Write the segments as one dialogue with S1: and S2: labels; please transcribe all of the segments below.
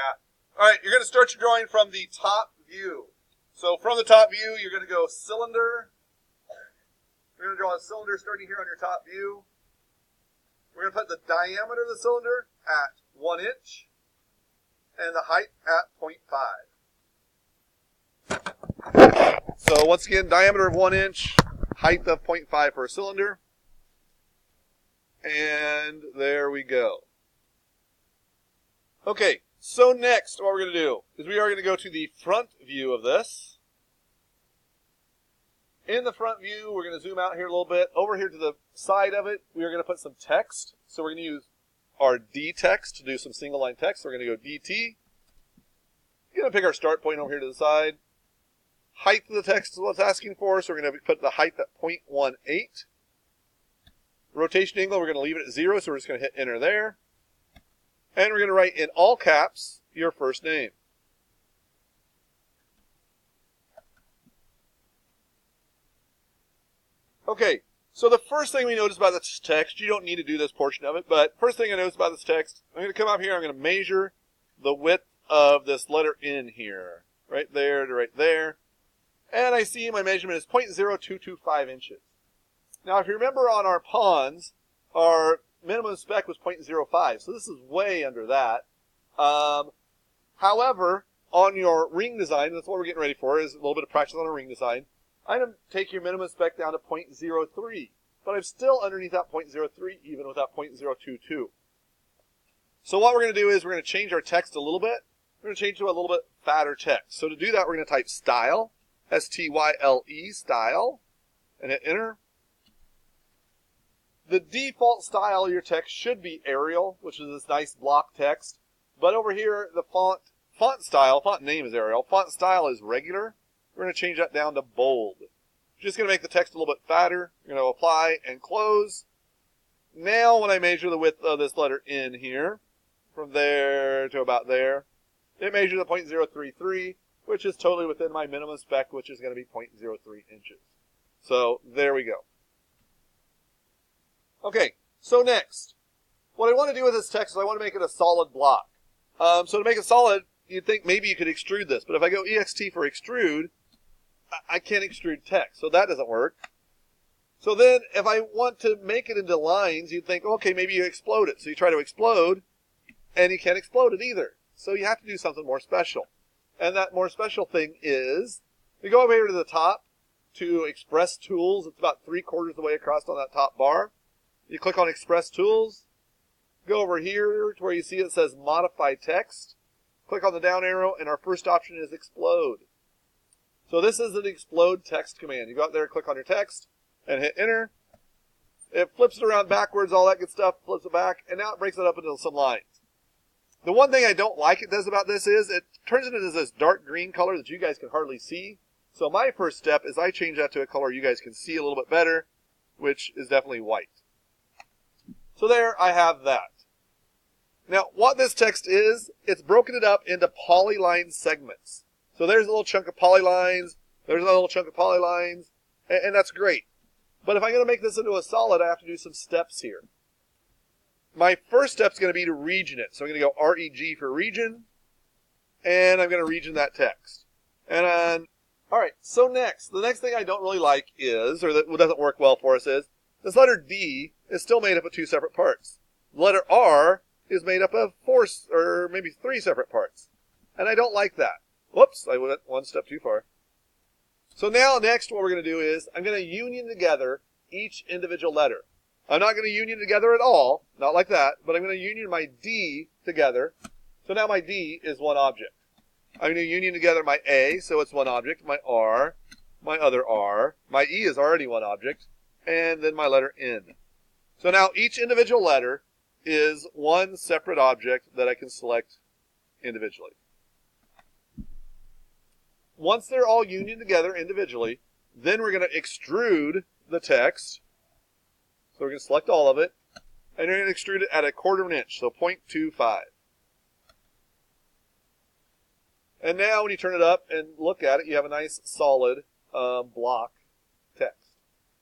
S1: Yeah. All right, you're going to start your drawing from the top view. So from the top view, you're going to go cylinder. We're going to draw a cylinder starting here on your top view. We're going to put the diameter of the cylinder at 1 inch and the height at 0.5. So once again, diameter of 1 inch, height of 0.5 for a cylinder. And there we go. Okay, so next what we're going to do is we are going to go to the front view of this. In the front view, we're going to zoom out here a little bit. Over here to the side of it, we are going to put some text. So we're going to use our D text to do some single line text. So we're going to go DT. We're going to pick our start point over here to the side. Height of the text is what it's asking for, so we're going to put the height at 0.18. Rotation angle, we're going to leave it at 0, so we're just going to hit enter there. And we're going to write in all caps your first name. Okay, so the first thing we notice about this text, you don't need to do this portion of it, but first thing I notice about this text, I'm going to come up here, I'm going to measure the width of this letter N here. Right there to right there. And I see my measurement is 0.0225 inches. Now, if you remember on our pawns, our minimum spec was 0.05, so this is way under that. However, on your ring design, that's what we're getting ready for, is a little bit of practice on a ring design. I'm going to take your minimum spec down to 0.03, but I'm still underneath that 0.03, even with that 0.022. So what we're going to do is we're going to change our text a little bit. We're going to change to a little bit fatter text. So to do that, we're going to type style, S-T-Y-L-E, style, and hit enter. The default style of your text should be Arial, which is this nice block text. But over here, the font style, font name is Arial, font style is regular. We're going to change that down to bold. Just going to make the text a little bit fatter. We're going to apply and close. Now when I measure the width of this letter N here, from there to about there, it measures at 0.033, which is totally within my minimum spec, which is going to be 0.03 inches. So there we go. Okay, so next, what I want to do with this text is I want to make it a solid block. So to make it solid, you'd think maybe you could extrude this, but if I go EXT for extrude, I can't extrude text, so that doesn't work. So then, if I want to make it into lines, you'd think, okay, maybe you explode it. So you try to explode, and you can't explode it either. So you have to do something more special. And that more special thing is, we go over here to the top to Express Tools. It's about 3/4 of the way across on that top bar. You click on Express Tools, go over here to where you see it says Modify Text. Click on the down arrow, and our first option is Explode. So this is an Explode Text command. You go out there, click on your text, and hit Enter. It flips it around backwards, all that good stuff, flips it back, and now it breaks it up into some lines. The one thing I don't like it does about this is it turns it into this dark green color that you guys can hardly see. So my first step is I change that to a color you guys can see a little bit better, which is definitely white. So there I have that. Now what this text is, it's broken it up into polyline segments. So there's a little chunk of polylines, there's another little chunk of polylines, and that's great. But if I'm going to make this into a solid, I have to do some steps here. My first step is going to be to region it. So I'm going to go REG for region, and I'm going to region that text. And alright, so the next thing I don't really like is, or that doesn't work well for us is, this letter D is still made up of 2 separate parts. The letter R is made up of 4, or maybe 3 separate parts. And I don't like that. Whoops, I went one step too far. So now next what we're going to do is, I'm going to union together each individual letter. I'm not going to union together at all, not like that, but I'm going to union my D together. So now my D is one object. I'm going to union together my A, so it's one object, my R, my other R, my E is already one object, and then my letter N. So now each individual letter is one separate object that I can select individually. Once they're all unioned together individually, then we're going to extrude the text. So we're going to select all of it, and we're going to extrude it at 1/4 inch, so 0.25. And now when you turn it up and look at it, you have a nice solid block text.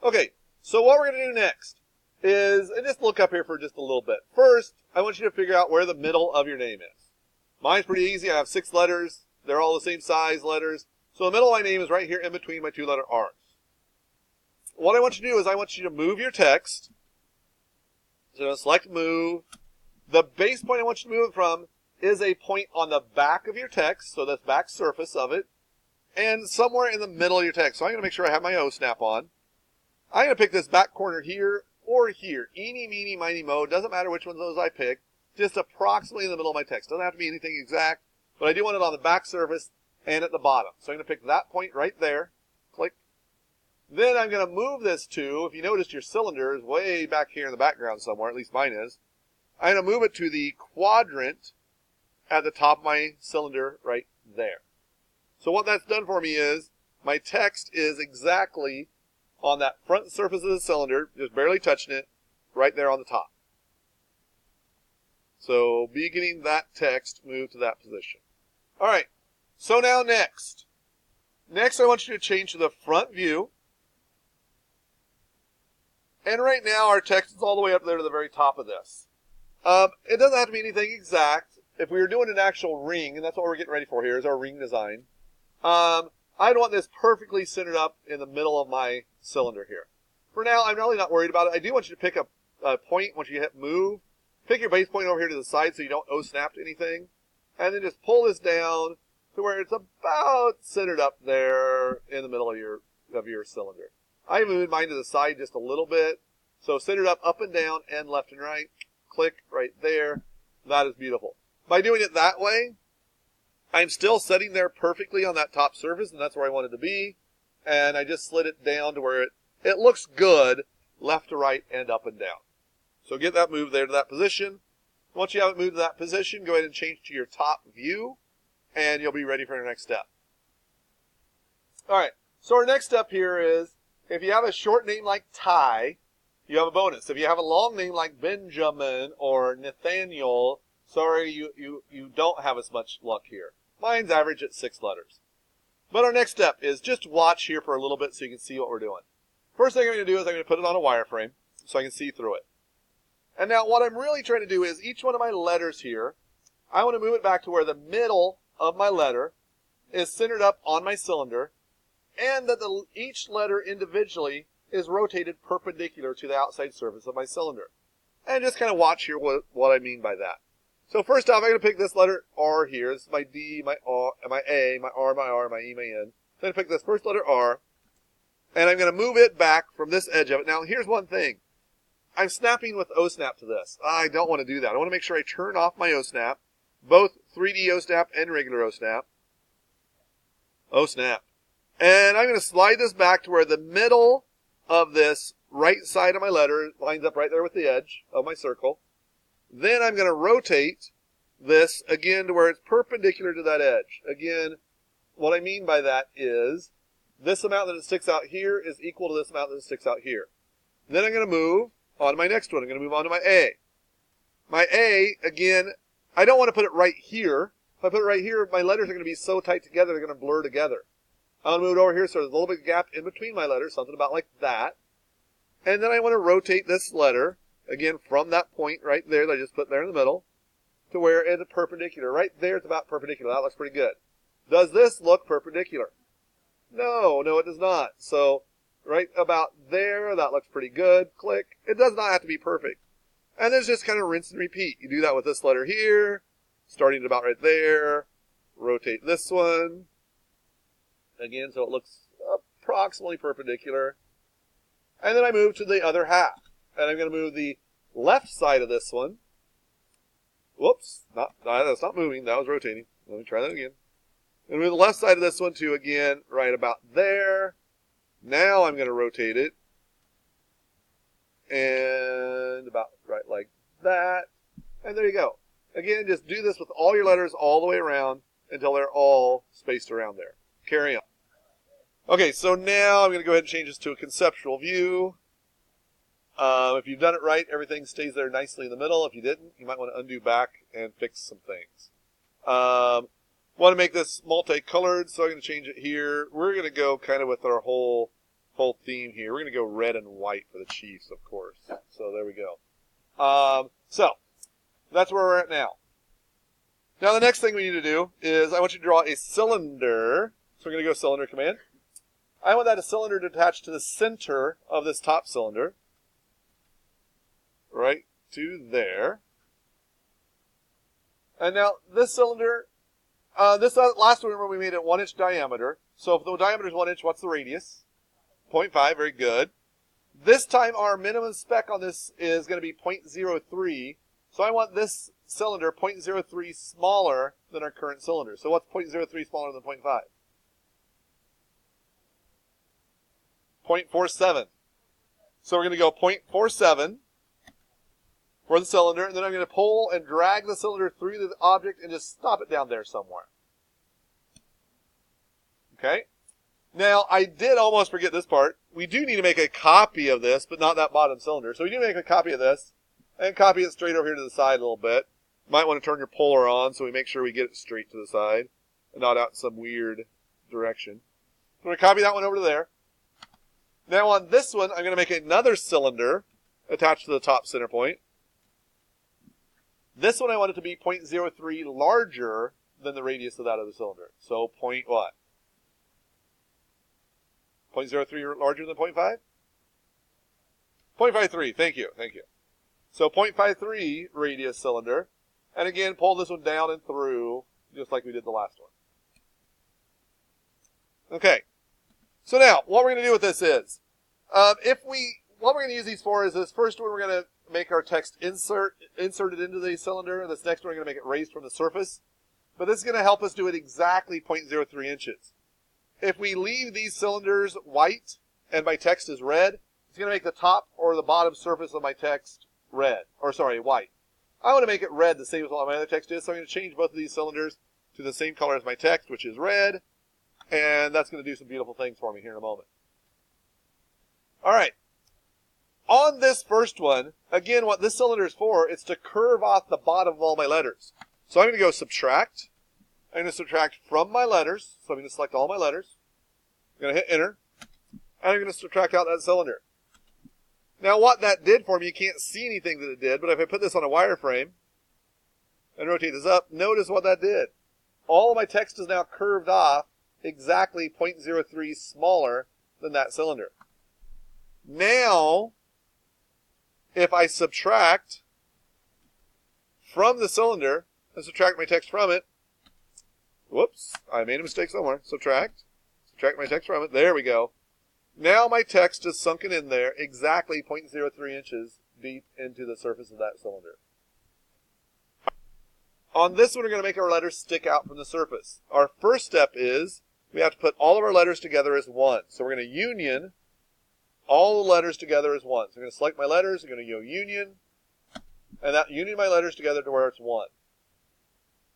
S1: Okay, so what we're going to do next is, and just look up here for just a little bit. First, I want you to figure out where the middle of your name is. Mine's pretty easy. I have 6 letters. They're all the same size letters. So the middle of my name is right here in between my 2-letter R's. What I want you to do is I want you to move your text. So select move. The base point I want you to move it from is a point on the back of your text, so that's back surface of it, and somewhere in the middle of your text. So I'm going to make sure I have my O snap on. I'm going to pick this back corner here or here. Eeny, meeny, miny, mo. Doesn't matter which one of those I pick. Just approximately in the middle of my text. Doesn't have to be anything exact, but I do want it on the back surface and at the bottom. So I'm going to pick that point right there. Click. Then I'm going to move this to, if you notice your cylinder is way back here in the background somewhere, at least mine is. I'm going to move it to the quadrant at the top of my cylinder right there. So what that's done for me is my text is exactly on that front surface of the cylinder, just barely touching it, right there on the top. So be getting that text moved to that position. All right, so now next. Next I want you to change to the front view. And right now our text is all the way up there to the very top of this. It doesn't have to be anything exact. If we were doing an actual ring, and that's what we're getting ready for here, is our ring design, I'd want this perfectly centered up in the middle of my cylinder here. For now, I'm really not worried about it. I do want you to pick a point once you hit move. Pick your base point over here to the side so you don't O-snap to anything. And then just pull this down to where it's about centered up there in the middle of your cylinder. I moved mine to the side just a little bit. So centered up and down, and left and right. Click right there. That is beautiful. By doing it that way, I'm still setting there perfectly on that top surface, and that's where I want it to be. And I just slid it down to where it looks good, left to right and up and down. So get that moved there to that position. Once you have it moved to that position, go ahead and change to your top view, and you'll be ready for your next step. All right, so our next step here is, if you have a short name like Ty, you have a bonus. If you have a long name like Benjamin or Nathaniel, sorry, you don't have as much luck here. Mine's average at 6 letters. But our next step is just watch here for a little bit so you can see what we're doing. First thing I'm going to do is I'm going to put it on a wireframe so I can see through it. And now what I'm really trying to do is each one of my letters here, I want to move it back to where the middle of my letter is centered up on my cylinder, and that each letter individually is rotated perpendicular to the outside surface of my cylinder. And just kind of watch here what I mean by that. So first off, I'm going to pick this letter R here. This is my D, my R, my A, my R, my E, my N. So I'm going to pick this first letter R, and I'm going to move it back from this edge of it. Now, here's one thing. I'm snapping with O-snap to this. I don't want to do that. I want to make sure I turn off my O-snap, both 3D O-snap and regular O-snap. O-snap. And I'm going to slide this back to where the middle of this right side of my letter lines up right there with the edge of my circle. Then I'm going to rotate this again to where it's perpendicular to that edge. Again, what I mean by that is this amount that it sticks out here is equal to this amount that it sticks out here. Then I'm going to move on to my next one. I'm going to move on to my A. My A, again, I don't want to put it right here. If I put it right here, my letters are going to be so tight together, they're going to blur together. I'm going to move it over here so there's a little bit of gap in between my letters, something about like that. And then I want to rotate this letter, again, from that point right there that I just put there in the middle, to where it's perpendicular. Right there, it's about perpendicular. That looks pretty good. Does this look perpendicular? No, it does not. So right about there, that looks pretty good. Click. It does not have to be perfect. And then just kind of rinse and repeat. You do that with this letter here, starting at about right there. Rotate this one. Again, so it looks approximately perpendicular. And then I move to the other half. And I'm going to move the left side of this one. Whoops. That's not moving. That was rotating. Let me try that again. I'm going to move the left side of this one to, again, right about there. Now I'm going to rotate it. And about right like that. And there you go. Again, just do this with all your letters all the way around until they're all spaced around there. Carry on. Okay, so now I'm going to go ahead and change this to a conceptual view. If you've done it right, everything stays there nicely in the middle. If you didn't, you might want to undo back and fix some things. Want to make this multicolored, so I'm going to change it here. We're going to go kind of with our whole theme here. We're going to go red and white for the Chiefs, of course. So there we go. So that's where we're at now. Now the next thing we need to do is I want you to draw a cylinder. So we're going to go cylinder command. I want that a cylinder to attach to the center of this top cylinder. Right to there. And now this cylinder, this last one, remember we made it 1 inch diameter. So if the diameter is 1 inch, what's the radius? 0.5, very good. This time our minimum spec on this is going to be 0.03. So I want this cylinder 0.03 smaller than our current cylinder. So what's 0.03 smaller than 0.5? 0.47. So we're going to go 0.47 for the cylinder, and then I'm going to pull and drag the cylinder through the object and just stop it down there somewhere. Okay? Now, I did almost forget this part. We do need to make a copy of this, but not that bottom cylinder. So we do make a copy of this, and copy it straight over here to the side a little bit. Might want to turn your puller on so we make sure we get it straight to the side, and not out in some weird direction. So we're going to copy that one over to there. Now on this one, I'm going to make another cylinder attached to the top center point. This one I want it to be 0.03 larger than the radius of that other cylinder. So point what? 0.03 larger than 0.5? 0.53, thank you. So 0.53 radius cylinder. And again, pull this one down and through, just like we did the last one. Okay. So now, what we're going to do with this is, what we're going to use these for is this first one we're going to make our text inserted into the cylinder, and this next one we're going to make it raised from the surface. But this is going to help us do it exactly 0.03 inches. If we leave these cylinders white and my text is red, it's going to make the top or the bottom surface of my text white. I want to make it red the same as what my other text is, so I'm going to change both of these cylinders to the same color as my text, which is red, and that's going to do some beautiful things for me here in a moment. All right. On this first one, again, what this cylinder is for, it's to curve off the bottom of all my letters. So I'm going to go subtract. I'm going to subtract from my letters. So I'm going to select all my letters. I'm going to hit enter. And I'm going to subtract out that cylinder. Now what that did for me, you can't see anything that it did, but if I put this on a wireframe and rotate this up, notice what that did. All of my text is now curved off exactly 0.03 smaller than that cylinder. Now, if I subtract from the cylinder and subtract my text from it, whoops, I made a mistake somewhere. Subtract my text from it. There we go. Now my text is sunken in there exactly 0.03 inches deep into the surface of that cylinder. On this one, we're going to make our letters stick out from the surface. Our first step is we have to put all of our letters together as one. So we're going to union all the letters together as one. So I'm going to select my letters. I'm going to go union. And that union my letters together to where it's one.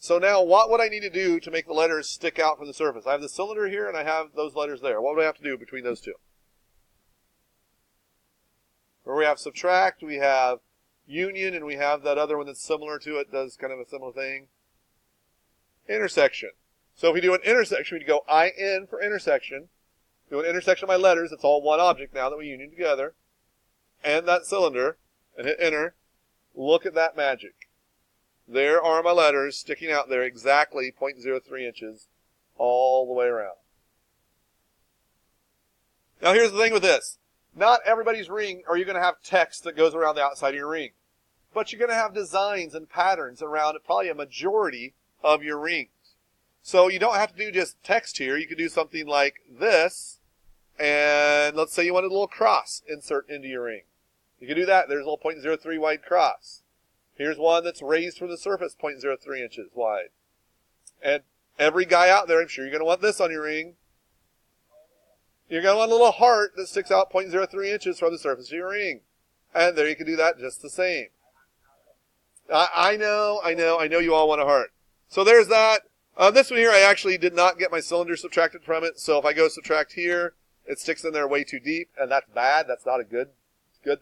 S1: So now what would I need to do to make the letters stick out from the surface? I have the cylinder here and I have those letters there. What would I have to do between those two? Where we have subtract, we have union, and we have that other one that's similar to it, does kind of a similar thing. Intersection. So if we do an intersection, we go IN for intersection. Do an intersection of my letters. It's all one object now that we union together. And that cylinder. And hit enter. Look at that magic. There are my letters sticking out there exactly 0.03 inches all the way around. Now here's the thing with this. Not everybody's ring are you going to have text that goes around the outside of your ring. But you're going to have designs and patterns around probably a majority of your rings. So you don't have to do just text here. You could do something like this. And let's say you wanted a little cross insert into your ring. You can do that. There's a little 0.03 wide cross. Here's one that's raised from the surface 0.03 inches wide. And every guy out there, I'm sure you're going to want this on your ring. You're going to want a little heart that sticks out 0.03 inches from the surface of your ring. And there you can do that just the same. I know you all want a heart. So there's that. This one here, I actually did not get my cylinder subtracted from it. So if I go subtract here, it sticks in there way too deep. And that's bad. That's not a good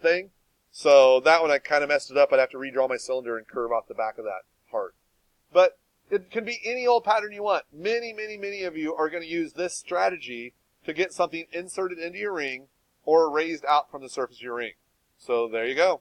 S1: thing. So that one, I kind of messed it up. I'd have to redraw my cylinder and curve off the back of that heart. But it can be any old pattern you want. Many of you are going to use this strategy to get something inserted into your ring or raised out from the surface of your ring. So there you go.